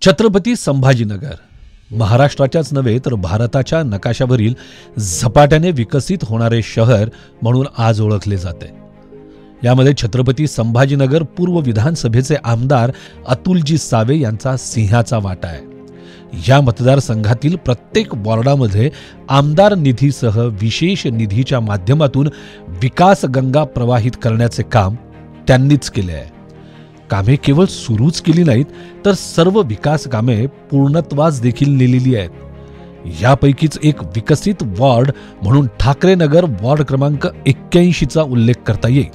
छत्रपती संभाजीनगर महाराष्ट्राच्याच नव्हे तर भारताच्या नकाशावरील झपाट्याने विकसित होणारे शहर म्हणून आज ओळखले जाते। यामध्ये छत्रपती संभाजीनगर पूर्व विधानसभेचे आमदार अतुलजी सावे यांचा सिंहाचा वाटा आहे। या मतदारसंघातील प्रत्येक वॉर्डामध्ये आमदार निधीसह विशेष निधीच्या माध्यमातून विकास गंगा प्रवाहित करण्याचे काम त्यांनीच केले आहे। कामे केवळ सुरूच केली नाहीत तर सर्व विकास कामे पूर्णत्वास देखील नेलेली आहेत। यापैकीच एक विकसित वॉर्ड म्हणून ठाकरेनगर वॉर्ड क्रमांक 81 चा उल्लेख करता येईल।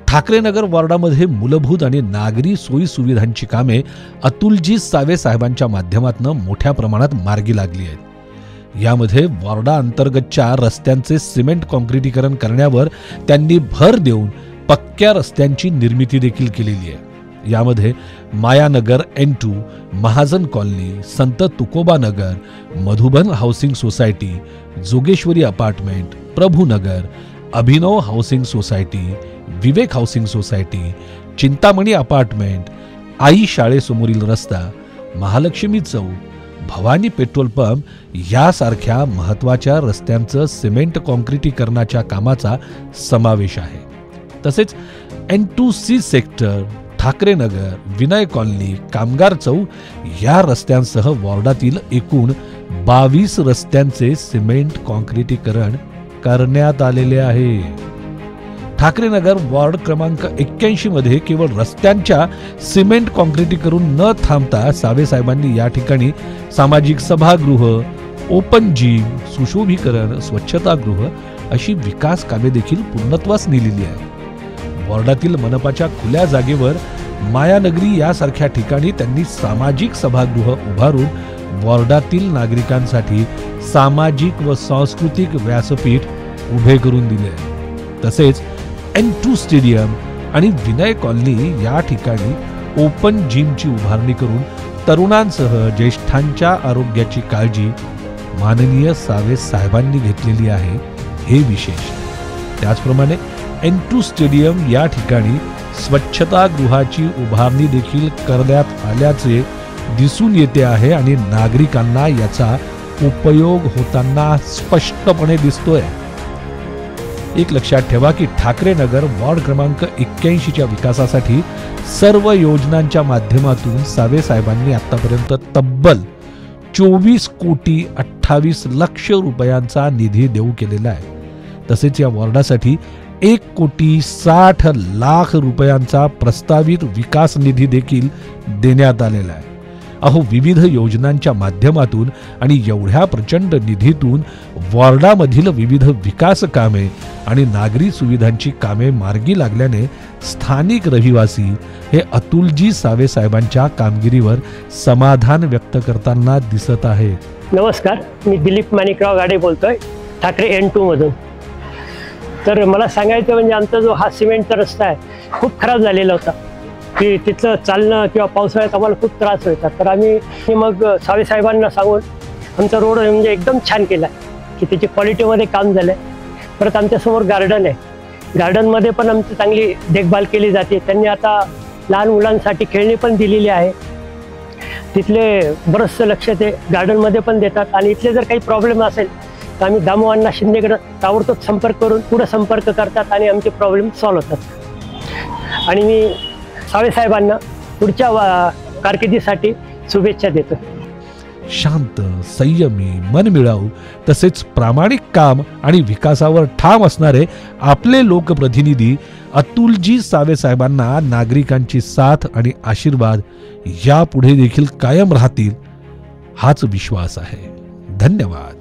ठाकरेनगर वॉर्डामध्ये मूलभूत आणि नागरी सोयी सुविधांची कामे अतुलजी सावे साहेबांच्या माध्यमातून मोठ्या प्रमाणात मार्गी लागली आहेत। यामध्ये वॉर्डा अंतर्गतच्या रस्त्यांचे सिमेंट काँक्रिटीकरण करण्यावर त्यांनी भर देऊन पक्क्या रस्त्यांची निर्मिती देखील केलेली आहे। यामध्ये Mayanagar N2, Mahajan colony, Sant Tukoba Nagar, Madhuban housing society, Jogeshwari apartment, Prabhunagar, Abhinav housing society, Vivek housing society, Chintamani apartment, आई शाळेसमोरील रस्ता, महालक्ष्मी चौक, भवानी पेट्रोल पंप यासारख्या महत्त्वाच्या रस्त्यांचं सिमेंट काँक्रिटीकरणाच्या कामाचा समावेश आहे। तसेच N2C सेक्टर, ठाकरेनगर, विनय कॉलनी, कामगार चौक या रस्त्यांसह वॉर्डातील एकूण 22 रस्त्यांचे सिमेंट काँक्रिटीकरण करण्यात आलेले आहे। ठाकरेनगर वॉर्ड क्रमांक 81 मध्ये केवळ रस्त्यांच्या सिमेंट काँक्रिटीकरण न थांबता सावे साहेबांनी या ठिकाणी सामाजिक सभागृह, ओपन जिम, सुशोभीकरण, स्वच्छतागृह अशी विकास कामे देखील पूर्णत्वास नेलेली आहेत। वॉर्डातील मनपाच्या खुल्या जागेवर मायानगरी यासारख्या ठिकाणी त्यांनी सामाजिक सभागृह उभारून वॉर्डातील नागरिकांसाठी सामाजिक व सांस्कृतिक व्यासपीठ उभे करून दिले आहे। तसेच N2 स्टेडियम आणि विनय कॉलनी या ठिकाणी ओपन जिमची उभारणी करून तरुणांसह ज्येष्ठांच्या आरोग्याची काळजी माननीय सावे साहेबांनी घेतलेली आहे, हे विशेष। त्याचप्रमाणे N2 स्टेडियम या ठिकाणी स्वच्छतागृहाची उभारणी देखील करण्यात आल्याचे दिसून येते आहे आणि नागरिकांना याचा उपयोग होताना स्पष्टपणे दिसतोय। एक लक्षात ठेवा की ठाकरेनगर वॉर्ड क्रमांक 81 च्या विकासासाठी सर्व योजनांच्या माध्यमातून सावे साहेबांनी आतापर्यंत तब्बल 24 कोटी 28 लक्ष रुपयांचा निधी देऊ केलेला आहे। तसेच या वॉर्डासाठी 1 कोटी 60 लाख रुपयांचा प्रस्तावित विकास निधी देखील देण्यात आलेला आहे। अहो, विविध योजनांच्या माध्यमातून आणि एवढ्या प्रचंड निधीतून वॉर्डामधील विविध विकास कामे आणि नागरी सुविधांची कामे मार्गी लागल्याने स्थानिक रहिवासी हे अतुलजी सावे साहेबांच्या कामगिरीवर समाधान व्यक्त करताना दिसत आहेत। नमस्कार, मी दिलीप माणिकराव गाडे बोलतोय, ठाकरे N2 मधून। तर मला सांगायचं म्हणजे आमचा जो हा सिमेंटचा रस्ता आहे खूप खराब झालेला होता की तिथलं चालणं किंवा पावसाळ्यात आम्हाला खूप त्रास व्हायचा। तर आम्ही मग सावे साहेबांना सांगून आमचा रोड म्हणजे एकदम छान केला की त्याची क्वालिटीमध्ये काम झालं आहे। परत आमच्यासमोर गार्डन आहे, गार्डनमध्ये पण आमची चांगली देखभाल केली जाते। त्यांनी आता लहान मुलांसाठी खेळणी पण दिलेली आहे, तिथले बरंचसं लक्ष ते गार्डनमध्ये पण देतात। आणि इथले जर काही प्रॉब्लेम असेल तर आम्ही दामोअण्णा शिंदेकडे ताबडतोब संपर्क करून पुढे संपर्क करतात आणि आमचे प्रॉब्लेम सॉल्व्ह होतात। आणि मी सावे साहेबांना पुढच्या कारकिर्दीसाठी शुभेच्छा देतो। शांत, संयमी, मनमिळाऊ तसेच प्रामाणिक काम आणि विकासावर ठाम असणारे आपले लोकप्रतिनिधी अतुलजी सावे साहेबांना नागरिकांची साथ आणि आशीर्वाद यापुढे देखील कायम राहतील हाच विश्वास आहे। धन्यवाद।